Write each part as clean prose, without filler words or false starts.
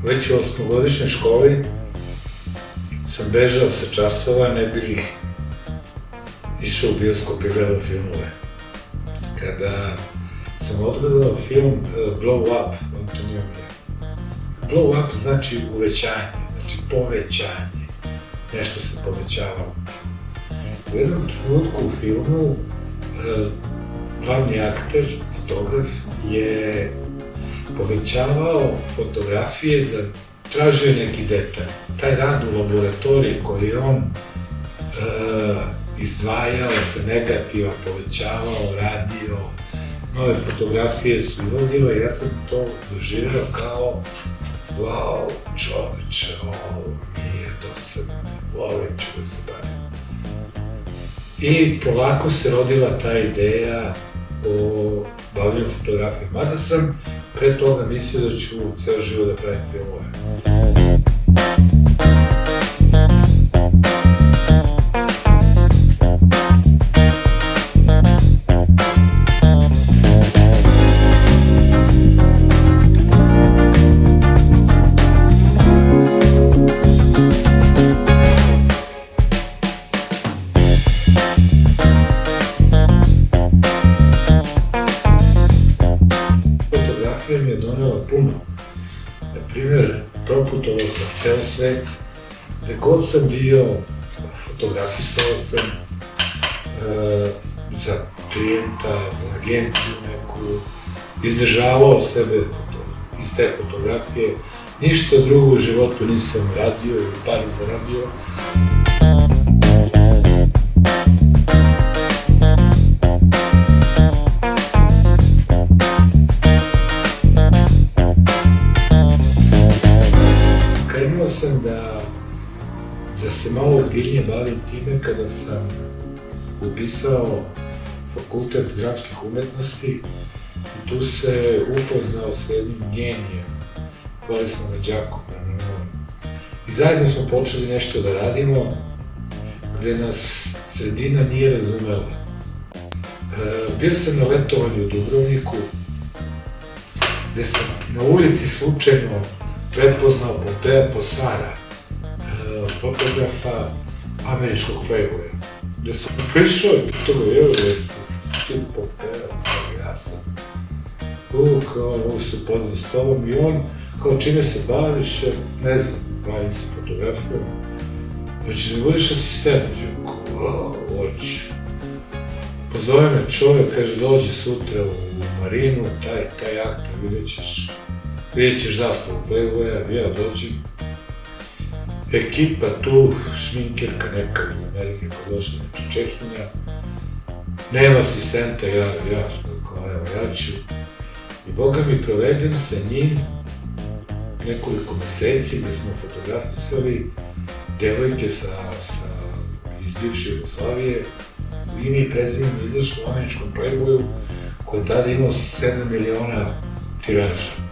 Već u osmogodišnjoj školi sam bežao sa časova, ne bi li išao u bioskop i gledao filmove. Kada sam odgledao film Blow Up, Antonio Mije. Blow Up znači uvećanje, znači povećanje. Nešto se povećavalo. U jednom trenutku u filmu glavni akter, fotograf, je povećavao fotografije da tražio neki detalj. Taj rad u laboratoriji koji je on izdvajao se negativa, povećavao, radio, nove fotografije su izlazile i ja sam to doživio kao wow, čoveče, ovo nije dosadno, volim ću da se bavim. I polako se rodila ta ideja o bavljanju fotografije, mada sam pre toga mislio da ću ceo život da pravim filmove. Mi je donela puno. Naprimjer, proputovao sam ceo svet, gde god sam bio, fotografisao sam za klijenta, za agenciju neku, izdržavao sebe iz te fotografije, ništa drugo u životu nisam radio ili pari zaradio. Krenuo sam da se malo ozbiljnije bavim time kada sam upisao Fakultet dramskih umetnosti i tu se upoznao s jednim genijem, zvali smo ga Đako. I zajedno smo počeli nešto da radimo gde nas sredina nije razumela. Bio sam na letovanju u Dubrovniku gde sam na ulici slučajno prepoznao Pompeja Posara, fotografa američkog Playboya, gde sam prišao i pitao ga, evo je, ti Pompeja, kao ja sam. Kao, mogu se upoznao s tobom i on, kao čime se baviš, ne znam, bavim se fotografijom. Hoćeš da budeš asistent? Ja kao, hoću. Pozove me čovjek, kaže, dođe sutra u Marinu, taj aktor, vidjet ćeš zastavu Playboya, ja dođem. Ekipa tu, šminkerka neka iz Amerike koja došla, neka Čehinja. Nema asistenta, ja kao, evo, ja ću. I boga mi provedem sa njim nekoliko meseci gde smo fotografisali devojke iz bivše Jugoslavije. Ime i prezime izašlo u američkom Playboyu koji je tada imao 7 miliona tiraža.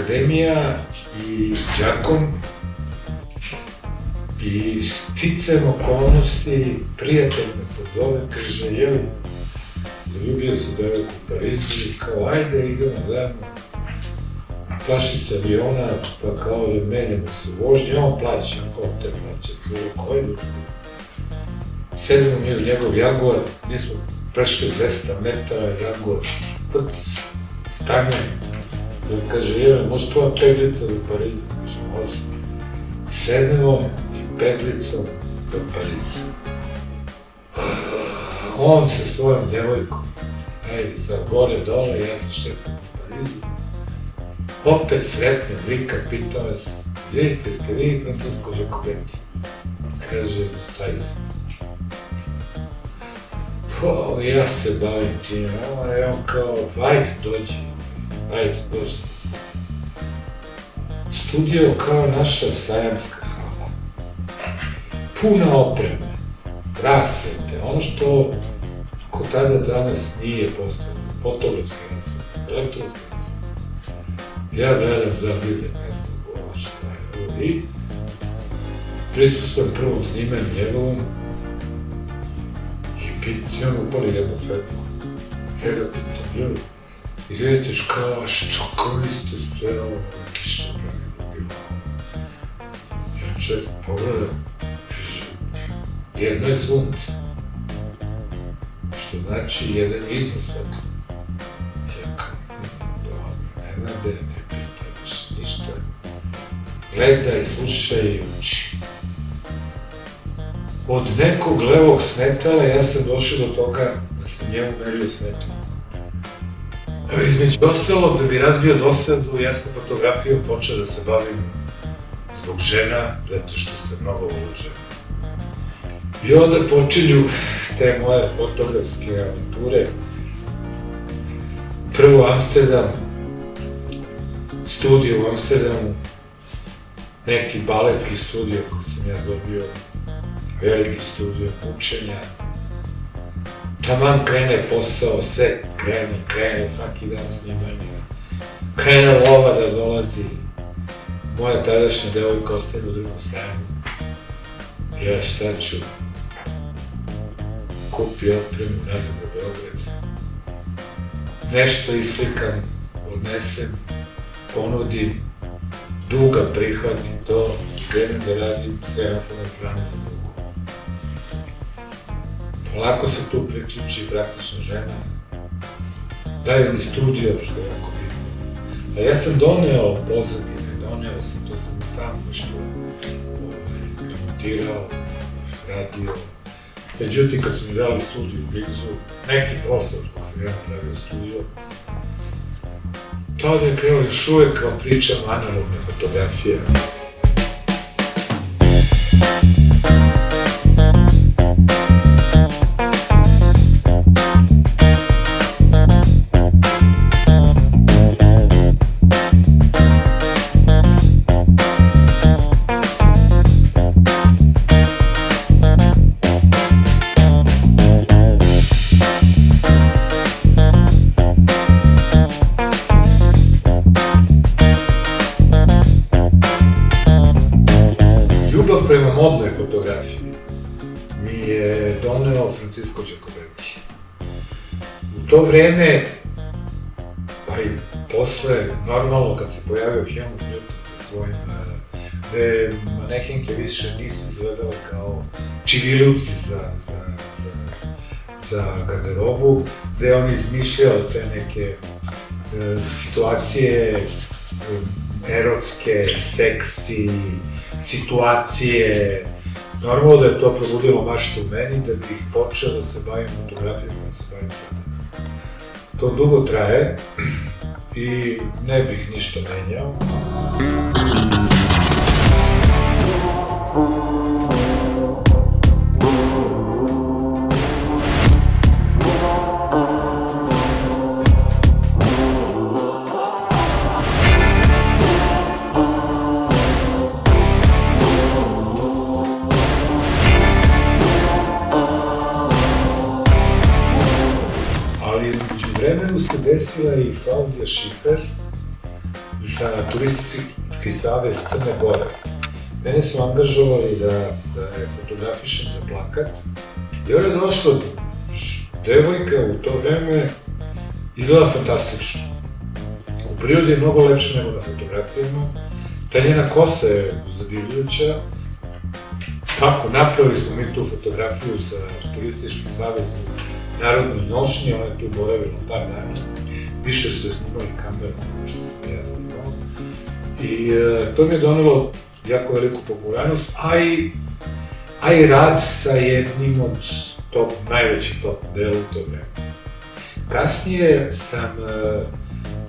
akademija i đakom i sticajem okolnosti prijatelj me pozove, kaže, jeli, zaljubio se devojku u Parizu i kao, ajde, idemo zajedno. Plaši se aviona, pa kao da menjamo se u vožnji, on plaća, hotel plaća sve, koji dužu. Sedimo mi u njegov Jaguar, nismo prešli 200 metara, Jaguar, stane, i on kaže, jel, može tvoja peglica do Pariza? Kaže, može. Sednemo i peglicom do Pariza. On sa svojom djevojkom, ajde, sad gore, dole, ja sam šetam u Parizu. Opet sretnem lika, pitao vas, vidite, ste vi Francesco Giacobetti? Kaže, taj sam. Ja se bavim tim, i on kao, ajde, dođi. Studio kao naša sajamska hala. Puna opreme, rasvete, ono što ko tada danas nije postavljeno, fotografski rasvete, elektronski rasvete. Ja gledam zabiljen, ne znam ovo šta je ovo i prisustujem prvom snimanju njegovom i on upali jedno svetlo. Ja ga pitam, izvedite kao, što koriste sve ovo kišobrane ljudima? Ja čovjek pogleda, jedno je sunce, što znači jedan izvor svetla. Ja kao, dobro, ne nade, ne pitaš ništa. Gledaj, slušaj i uči. Od nekog levog smetala ja sam došao do toga da sam njemu merio svetlo. Između ostalog, da bi razbio dosadu, ja sam fotografijom počeo da se bavim zbog žena, zato što sam mnogo volio žena. I onda počinju te moje fotografske avanture. Prvo Amsterdam, studio u Amsterdamu, neki baletski studio koji sam ja dobio, veliki studio učenja. Taman krene posao, sve krene, svaki dan snimanje. Krene lova da dolazi. Moja tadašnja devojka ostaje u drugom stanu. Ja šta ću? Kupi opremu, nazad za Beograd. Nešto islikam, odnesem, ponudim, duga prihvatim to, krenem da radim, sve ja sam na strane za dugu. Polako se tu priključi praktična žena, daje mi studio, što je jako bitno. A ja sam doneo pozadine, to sam u stanu nešto remontirao, radio. Međutim, kad su mi dali studiju u blizu, neki prostor dok sam ja napravio studio, tada je krenuo još uvek vam pričam analogne fotografije. Prema modnoj fotografiji mi je doneo Francesco Giacobetti. U to vreme, pa i posle, normalno kad se pojavio Helmut Newton sa svojim, gde manekenke više nisu izgledale kao čiviluci za garderobu, gde on izmišljao te neke situacije erotske, seksi, situacije. Normalno da je to probudilo maštu u meni, da bih počeo da se bavim fotografijom kojom se bavim sada. To dugo traje i ne bih ništa menjao. Ali među vremenu se desila i Claudia Schiffer, za Turistički savez Crne Gore. Mene su angažovali da je fotografišem za plakat. I onda je došla devojka u to vreme, izgleda fantastično. U prirodi je mnogo lepše nego na fotografijama. Ta njena kosa je zadivljujuća. Tako, napravili smo mi tu fotografiju za Turistički savez u narodnoj nošnji, ona je tu boravila par dana. Više su je snimali kamerom, što sam ja snimao. I to mi je donelo jako veliku popularnost, a i rad sa jednim od najvećih top modela u to vreme. Kasnije sam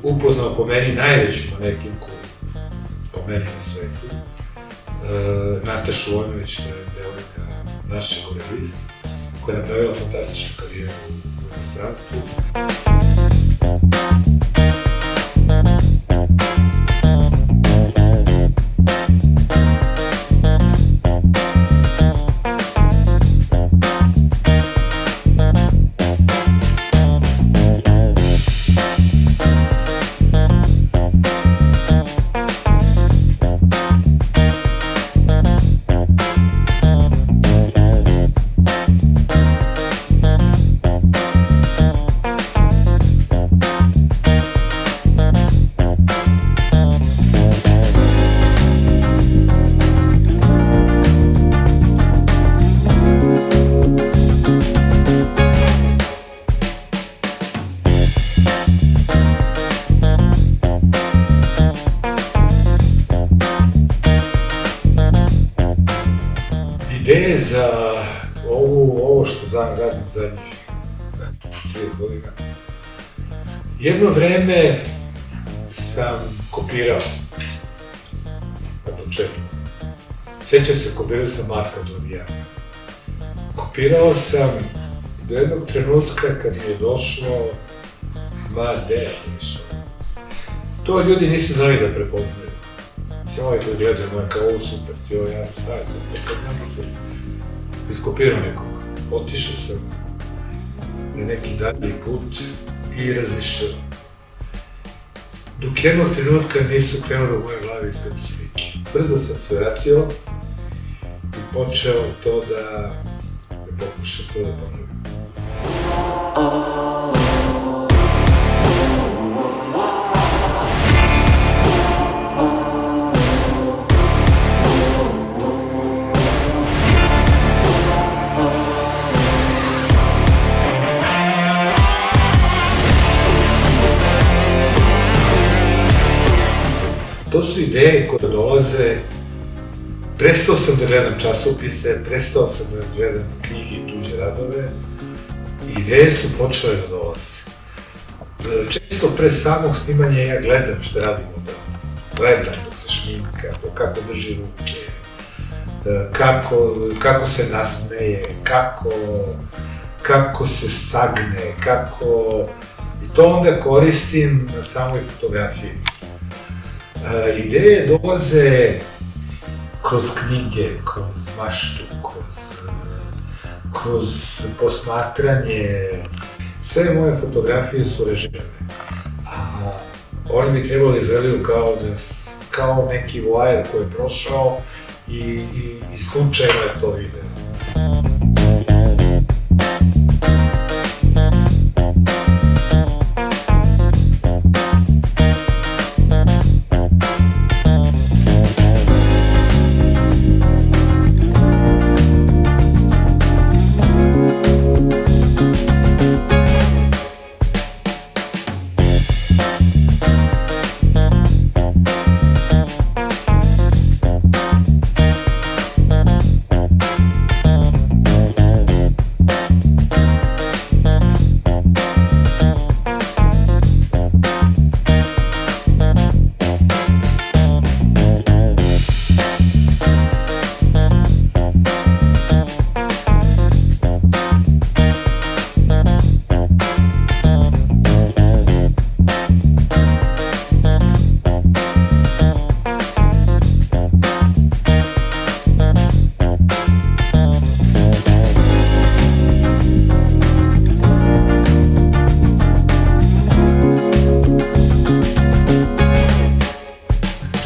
upoznao po meni najveću manekinku po meni na svetu, Natašu Vojnović, to je devojka naše koreografiste, koja je napravila fantastičnu karijeru u inostranstvu. Ideje za ovo što radim zadnjih 30 godina. Jedno vreme sam kopirao na početku. Sjećam se, kopirao sam Marka Donijana. Kopirao sam do jednog trenutka kad mi je došlo, gde je išao. To ljudi nisu znali da prepoznaju. Mislim, ovaj koji gledaju, moj kao, ovo super, ti ovo ja stavim, tako sam iskopirao nekog. Otišao sam na neki dalji put i razmišljao. Dok jednog trenutka nisu krenuli u moje glavi iskaču slike. Brzo sam se vratio i počeo to da pokušam to da ponovim. To su ideje koje dolaze, prestao sam da gledam časopise, prestao sam da gledam knjige i tuđe radove, i ideje su počele da dolaze. Često pre samog snimanja ja gledam što radimo da gledam dok se šminka, kako drži ruke, kako se nasmeje, kako se sagne, i to onda koristim na samoj fotografiji. Ideje dolaze kroz knjige, kroz maštu, kroz posmatranje. Sve moje fotografije su režirane, a oni bi trebali izgledaju kao neki voajer koji je prošao i slučajno je to video.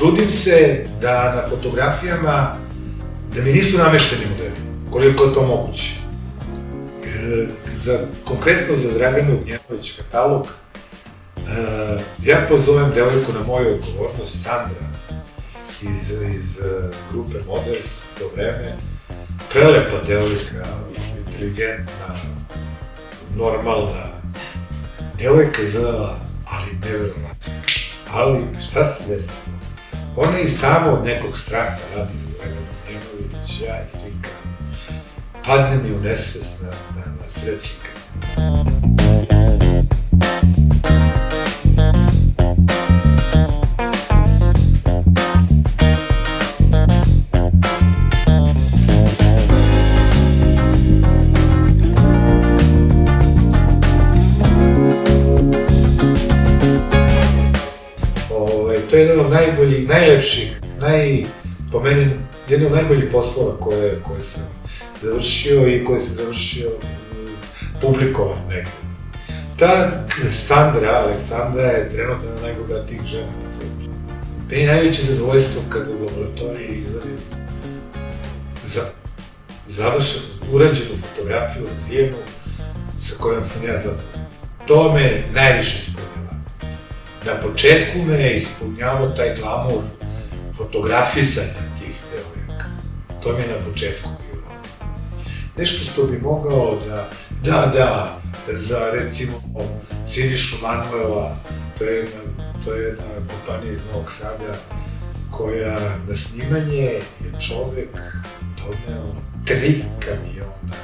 trudim se da na fotografijama, da mi nisu namešteni modeli, koliko je to moguće. Konkretno za Draganu Ognjanović katalog, ja pozovem devojku na moju odgovornost, Sandra, iz grupe Models, to vreme, prelepa devojka, inteligentna, normalna, devojka izgledala, ali neverovatno. Ali šta se desilo? Ona i samo od nekog straha radi za Draganu Ognjanović, ja i slikam. Padne mi u nesvest na sred slika. To je jedan od najboljih, najlepših, po meni, jedan od najboljih poslova koje sam završio i koje sam završio publikovan negdje. Ta Aleksandra je trenutno jedna najbogatijih žena na svijetu. Meni je najveće zadovoljstvo kad u laboratoriji izvadim urađenu fotografiju, razvijenu, sa kojom sam ja zadovoljan. To me najviše ispunjava. Na početku me je ispunjavao taj glamur fotografisanja tih devojaka. To mi je na početku bilo. Nešto što bi mogao za recimo Sinišu Manuela, to je jedna kompanija iz Novog Sada, koja na snimanje je čovek doneo 3 kamiona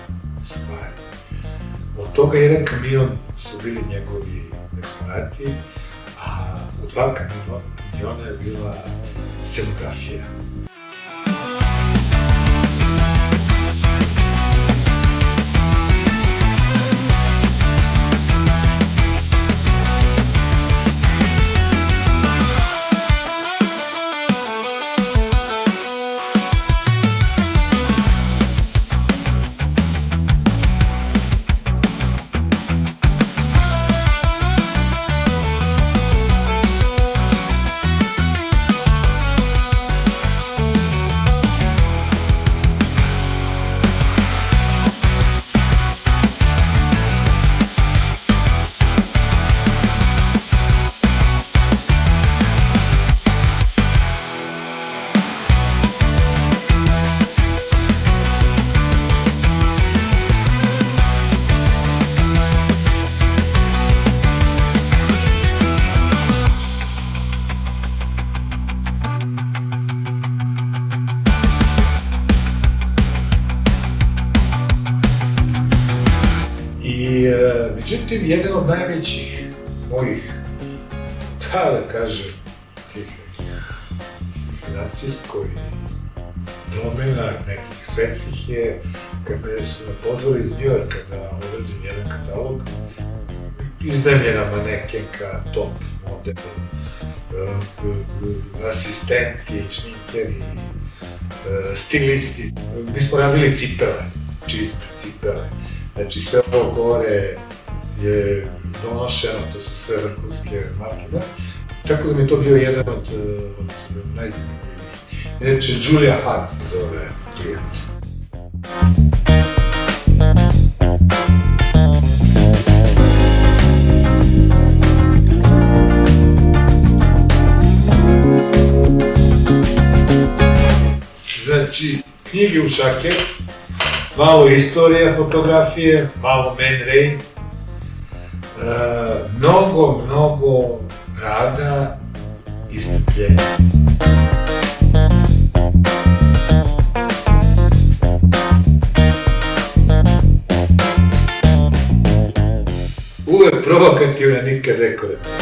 stvari. Od toga jedan kamion su bili njegovi eksponati, a u 2 kamiona je bila scenografija. Međutim, jedan od najvećih mojih, da kažem, tih financijskoj domena, nekih svetskih je, kad me su me pozvali iz Njujorka da uradim jedan katalog, iznajmljena manekenka, top model, asistenti, šminkeri, stilisti. Mi smo radili cipele, čizme, cipele. Znači sve ovo gore je donošeno, to su sve vrhunske marke, da? Tako da mi je to bio jedan od najzanimljivijih. Inače, Julia Hart se zove klijent. Znači, knjige u šake, malo istorija fotografije, malo Man Ray, mnogo rada i strpljenja. Uvek provokativna, nikad dekorativna.